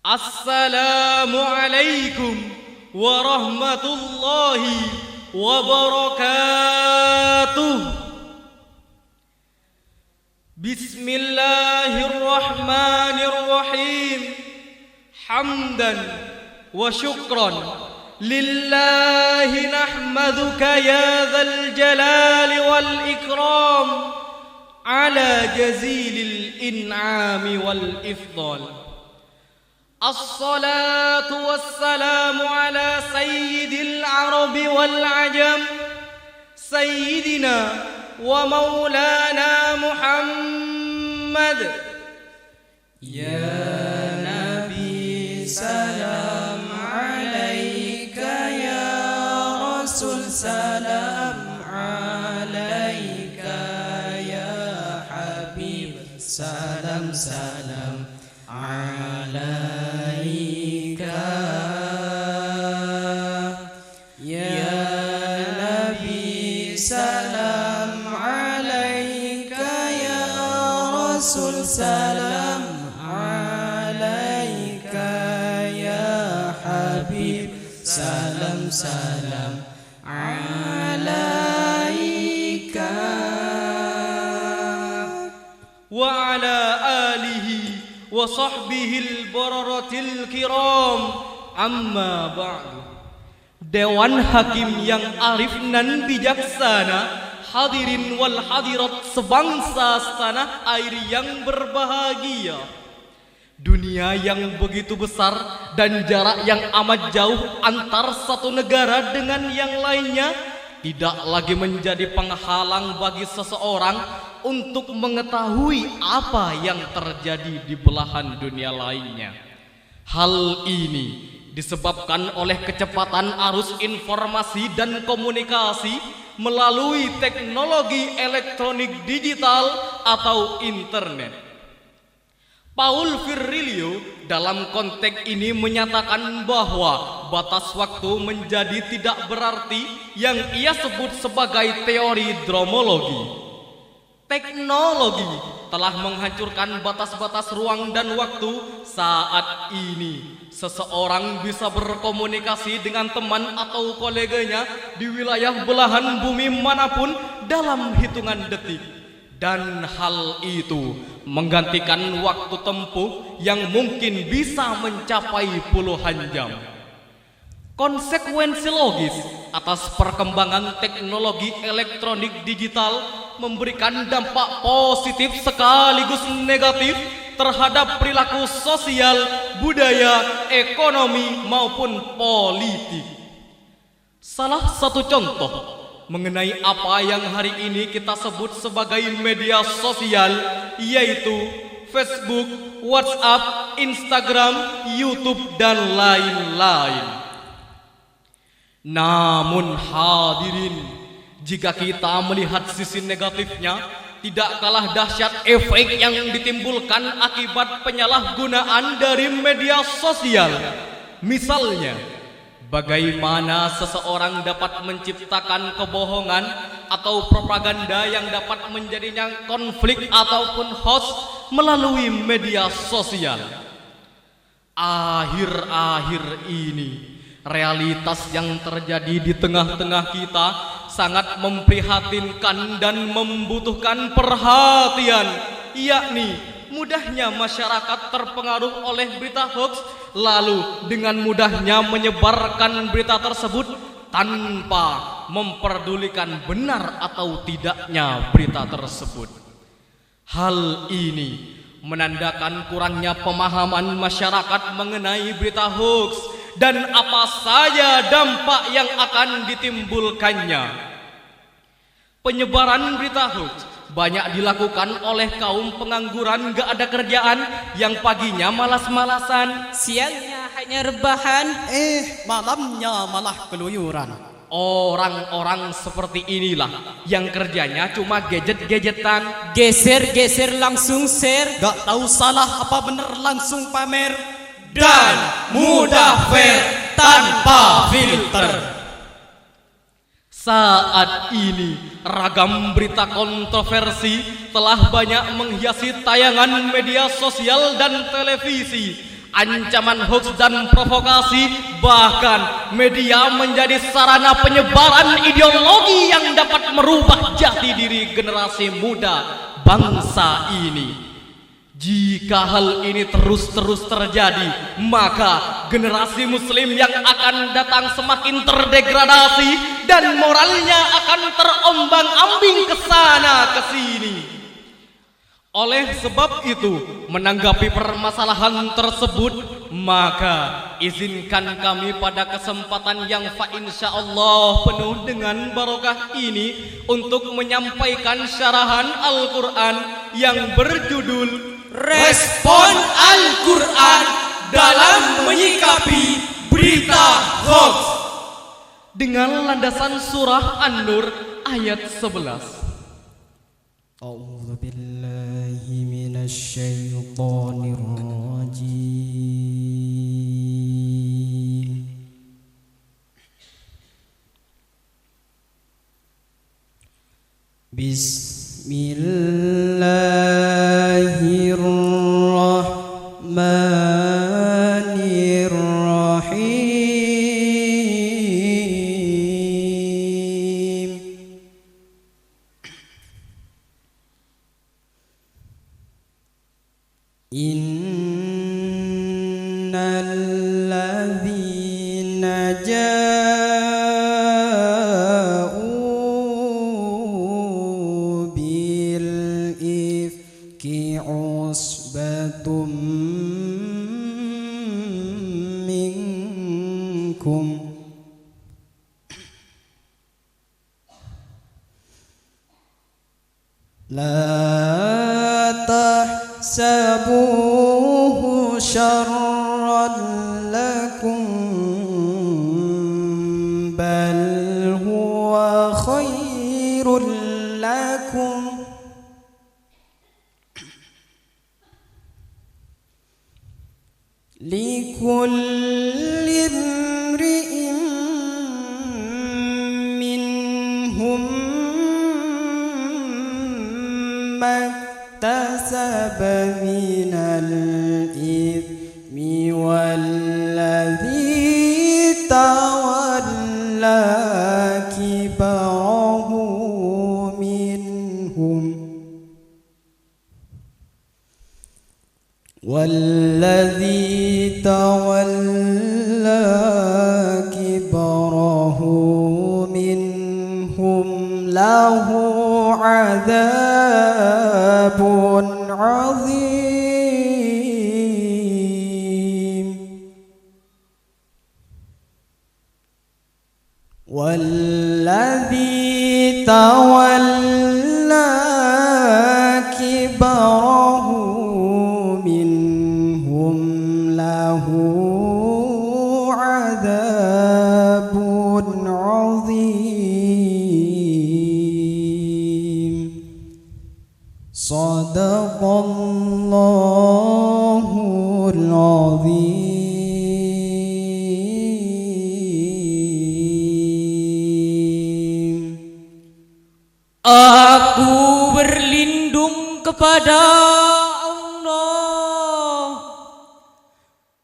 Assalamualaikum warahmatullahi wabarakatuh. Bismillahirrahmanirrahim. Hamdan wa syukran lillahi nahmaduka ya dzal jalali wal ikram ala jazilil in'ami wal ifdal. As-salatu wassalamu ala sayyidil arabi wal ajam sayyidina wa maulana Muhammad. Ya Nabi salam alaika, ya Rasul salam alaika, ya Habib salam salam alaika, ya Nabi salam alaika, ya Rasul salam alaika, ya Habib salam salam alaika, Wa ala alihi wa sahbihil bararatil kiram, amma ba'du. Dewan Hakim yang arif nan bijaksana, hadirin wal hadirat sebangsa setanah air yang berbahagia. Dunia yang begitu besar dan jarak yang amat jauh antar satu negara dengan yang lainnya tidak lagi menjadi penghalang bagi seseorang untuk mengetahui apa yang terjadi di belahan dunia lainnya. Hal ini disebabkan oleh kecepatan arus informasi dan komunikasi melalui teknologi elektronik digital atau internet. Paul Virilio dalam konteks ini menyatakan bahwa batas waktu menjadi tidak berarti yang ia sebut sebagai teori dromologi. Teknologi telah menghancurkan batas-batas ruang dan waktu. Saat ini seseorang bisa berkomunikasi dengan teman atau koleganya di wilayah belahan bumi manapun dalam hitungan detik. Dan hal itu menggantikan waktu tempuh yang mungkin bisa mencapai puluhan jam. Konsekuensi logis atas perkembangan teknologi elektronik digital memberikan dampak positif sekaligus negatif terhadap perilaku sosial, budaya, ekonomi maupun politik. Salah satu contoh mengenai apa yang hari ini kita sebut sebagai media sosial, yaitu Facebook, WhatsApp, Instagram, YouTube, dan lain-lain. Namun hadirin, jika kita melihat sisi negatifnya, tidak kalah dahsyat efek yang ditimbulkan akibat penyalahgunaan dari media sosial. Misalnya, bagaimana seseorang dapat menciptakan kebohongan atau propaganda yang dapat menjadinya konflik ataupun hoax melalui media sosial. Akhir-akhir ini, realitas yang terjadi di tengah-tengah kita sangat memprihatinkan dan membutuhkan perhatian, yakni mudahnya masyarakat terpengaruh oleh berita hoax, lalu dengan mudahnya menyebarkan berita tersebut tanpa memperdulikan benar atau tidaknya berita tersebut. Hal ini menandakan kurangnya pemahaman masyarakat mengenai berita hoax dan apa saja dampak yang akan ditimbulkannya. Penyebaran berita hoax banyak dilakukan oleh kaum pengangguran gak ada kerjaan yang paginya malas-malasan, siangnya hanya rebahan, malamnya malah keluyuran. Orang-orang seperti inilah yang kerjanya cuma gadget-gadgetan, geser-geser langsung share, gak tahu salah apa bener langsung pamer, dan mudah fair tanpa filter. Saat ini ragam berita kontroversi telah banyak menghiasi tayangan media sosial dan televisi. ancaman hoax dan provokasi, bahkan media menjadi sarana penyebaran ideologi yang dapat merubah jati diri generasi muda bangsa ini. Jika hal ini terus-terus terjadi, maka generasi muslim yang akan datang semakin terdegradasi dan moralnya akan terombang-ambing ke sana ke sini. Oleh sebab itu, menanggapi permasalahan tersebut, maka izinkan kami pada kesempatan yang insyaallah penuh dengan barokah ini untuk menyampaikan syarahan Al-Quran yang berjudul Respon Al-Quran dalam menyikapi berita hoax dengan landasan surah An-Nur ayat 11. A'udzu billahi minasy syaithanir rajim. Bismillahirrahmanirrahim. Innalladzina ja'u bil ifki usbatum minkum la tahsabuhu syarran lakum bal huwa khairul lakum likulli imri'in minhum maktasaba minal ithmi walladzi tawalla kibarahu minhum والذي تولى كبره منهم له عذاب عظيم والذي تولى كبره منهم له عذاب عظيم صدق الله العظيم. Aku berlindung kepada Allah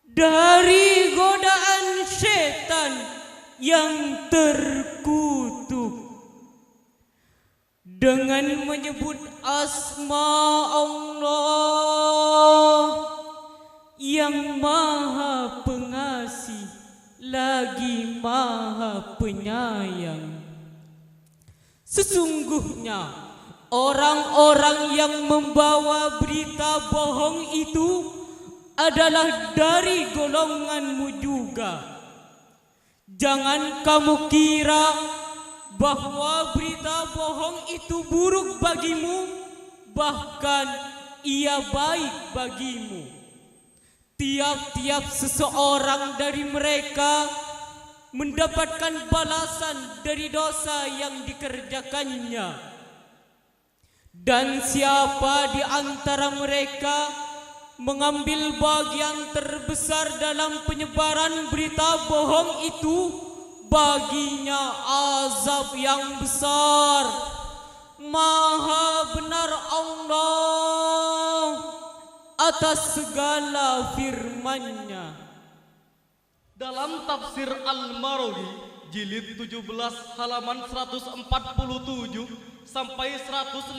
dari godaan setan yang terkutuk dengan menyebut asma Allah yang Maha Pengasih lagi Maha Penyayang. Sesungguhnya orang-orang yang membawa berita bohong itu adalah dari golonganmu juga. Jangan kamu kira bahwa berita bohong itu buruk bagimu, bahkan ia baik bagimu. Tiap-tiap seseorang dari mereka mendapatkan balasan dari dosa yang dikerjakannya. Dan siapa di antara mereka mengambil bagian terbesar dalam penyebaran berita bohong itu, baginya azab yang besar. Maha benar Allah atas segala firman-Nya. Dalam tafsir Al-Marawi jilid 17 halaman 147 sampai 154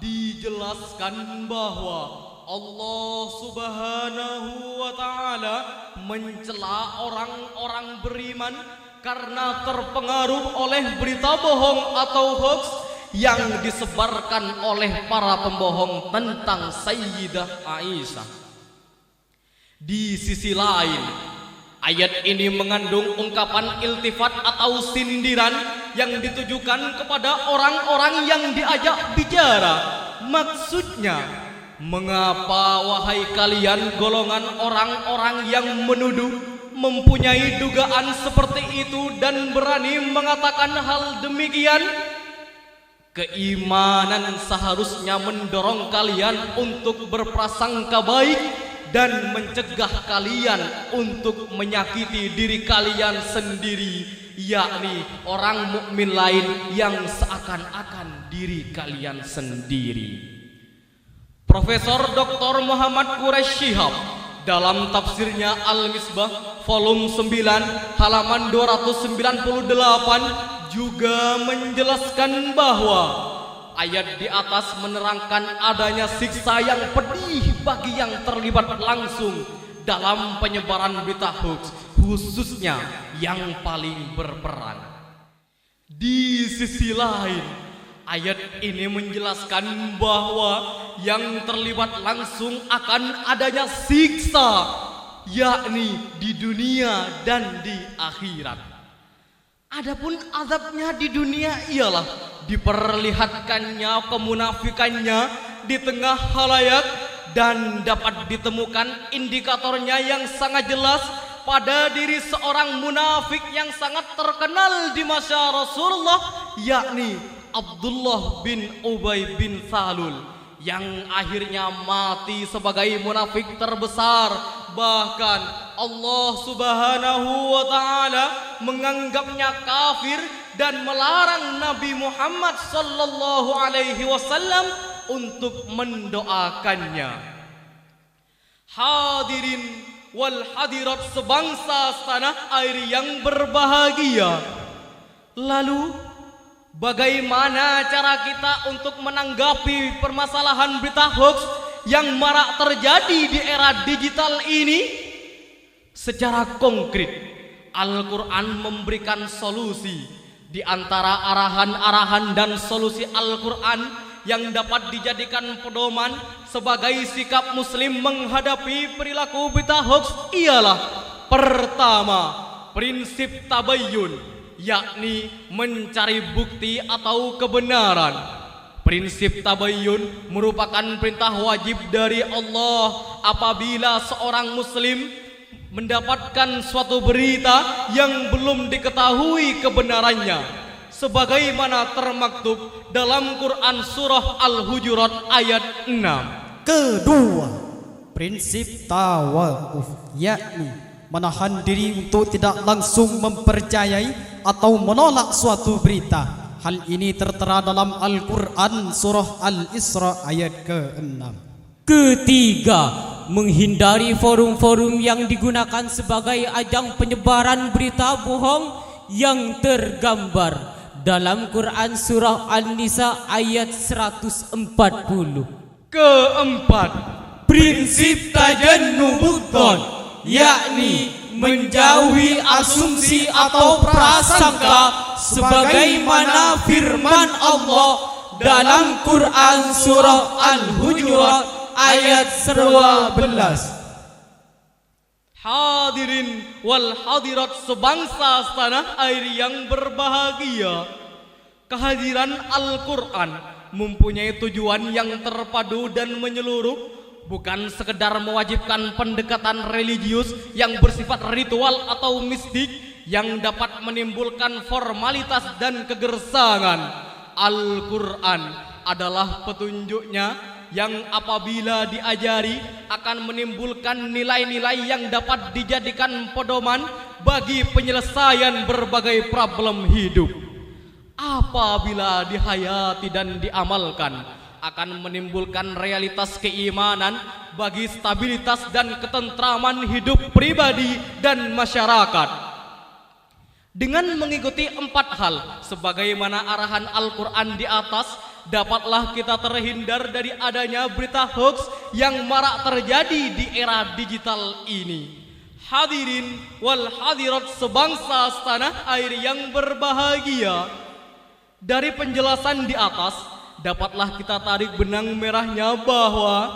dijelaskan bahwa Allah Subhanahu wa taala mencela orang-orang beriman karena terpengaruh oleh berita bohong atau hoax yang disebarkan oleh para pembohong tentang Sayyidah Aisyah. Di sisi lain, ayat ini mengandung ungkapan iltifat atau sindiran yang ditujukan kepada orang-orang yang diajak bicara. Maksudnya, mengapa wahai kalian golongan orang-orang yang menuduh mempunyai dugaan seperti itu dan berani mengatakan hal demikian? Keimanan seharusnya mendorong kalian untuk berprasangka baik dan mencegah kalian untuk menyakiti diri kalian sendiri, yakni orang mukmin lain yang seakan-akan diri kalian sendiri. Profesor Dr. Muhammad Quraisy Shihab dalam tafsirnya Al-Misbah volume 9 halaman 298 juga menjelaskan bahwa ayat di atas menerangkan adanya siksa yang pedih bagi yang terlibat langsung dalam penyebaran berita hoax, khususnya yang paling berperan. Di sisi lain, ayat ini menjelaskan bahwa yang terlibat langsung akan adanya siksa, yakni di dunia dan di akhirat. Adapun azabnya di dunia ialah diperlihatkannya kemunafikannya di tengah khalayak dan dapat ditemukan indikatornya yang sangat jelas pada diri seorang munafik yang sangat terkenal di masa Rasulullah, yakni Abdullah bin Ubay bin Salul, yang akhirnya mati sebagai munafik terbesar. Bahkan Allah Subhanahu wa taala menganggapnya kafir dan melarang Nabi Muhammad sallallahu alaihi wasallam untuk mendoakannya. Hadirin wal hadirat sebangsa tanah air yang berbahagia. Lalu bagaimana cara kita untuk menanggapi permasalahan berita hoax yang marak terjadi di era digital ini? Secara konkret, Al-Quran memberikan solusi. Di antara arahan-arahan dan solusi Al-Quran yang dapat dijadikan pedoman sebagai sikap muslim menghadapi perilaku berita hoax ialah: pertama, prinsip tabayyun, yakni mencari bukti atau kebenaran. Prinsip tabayyun merupakan perintah wajib dari Allah apabila seorang muslim mendapatkan suatu berita yang belum diketahui kebenarannya, sebagaimana termaktub dalam Quran surah Al-Hujurat ayat 6. Kedua, prinsip tawakuf, yakni menahan diri untuk tidak langsung mempercayai atau menolak suatu berita. Hal ini tertera dalam Al-Quran surah Al-Isra ayat ke-6. Ketiga, menghindari forum-forum yang digunakan sebagai ajang penyebaran berita bohong yang tergambar dalam Quran surah An-Nisa ayat 140. Keempat, prinsip tajannubudzon, yakni menjauhi asumsi atau prasangka sebagaimana firman Allah dalam Quran surah Al-Hujurat ayat 12. hadirin wal hadirat sebangsa tanah air yang berbahagia. Kehadiran Al-Quran mempunyai tujuan yang terpadu dan menyeluruh, bukan sekedar mewajibkan pendekatan religius yang bersifat ritual atau mistik yang dapat menimbulkan formalitas dan kegersangan. Al-Quran adalah petunjuknya yang apabila diajari akan menimbulkan nilai-nilai yang dapat dijadikan pedoman bagi penyelesaian berbagai problem hidup. Apabila dihayati dan diamalkan, akan menimbulkan realitas keimanan bagi stabilitas dan ketentraman hidup pribadi dan masyarakat. Dengan mengikuti 4 hal sebagaimana arahan Al-Quran di atas, dapatlah kita terhindar dari adanya berita hoax yang marak terjadi di era digital ini. Hadirin wal hadirat sebangsa setanah air yang berbahagia, dari penjelasan di atas dapatlah kita tarik benang merahnya bahwa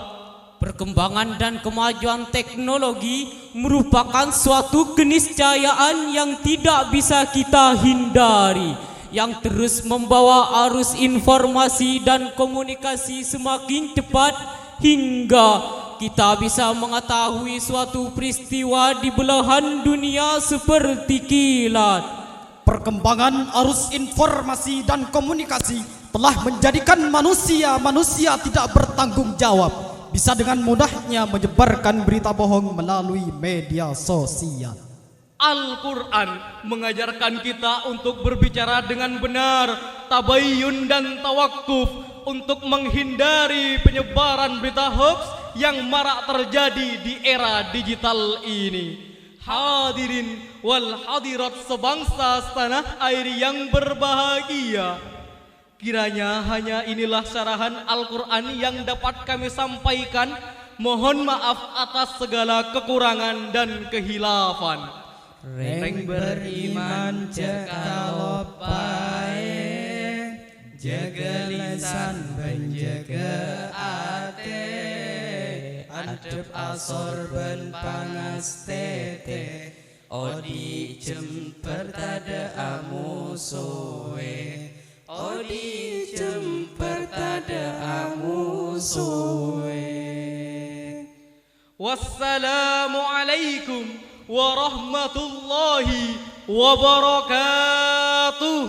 perkembangan dan kemajuan teknologi merupakan suatu keniscayaan yang tidak bisa kita hindari, yang terus membawa arus informasi dan komunikasi semakin cepat hingga kita bisa mengetahui suatu peristiwa di belahan dunia seperti kilat. Perkembangan arus informasi dan komunikasi telah menjadikan manusia tidak bertanggung jawab, bisa dengan mudahnya menyebarkan berita bohong melalui media sosial. Al-Quran mengajarkan kita untuk berbicara dengan benar, tabayyun dan tawakuf untuk menghindari penyebaran berita hoax yang marak terjadi di era digital ini. Hadirin wal hadirat sebangsa setanah air yang berbahagia, kiranya hanya inilah syarahan Al-Quran yang dapat kami sampaikan. Mohon maaf atas segala kekurangan dan kehilafan. Reng beriman jaga lopae, jaga lisan benjaga ate, adep asor ben pangastete, odi jemper tada amusoe, odi jemper tada amusoe. Wassalamualaikum warahmatullahi wabarakatuh.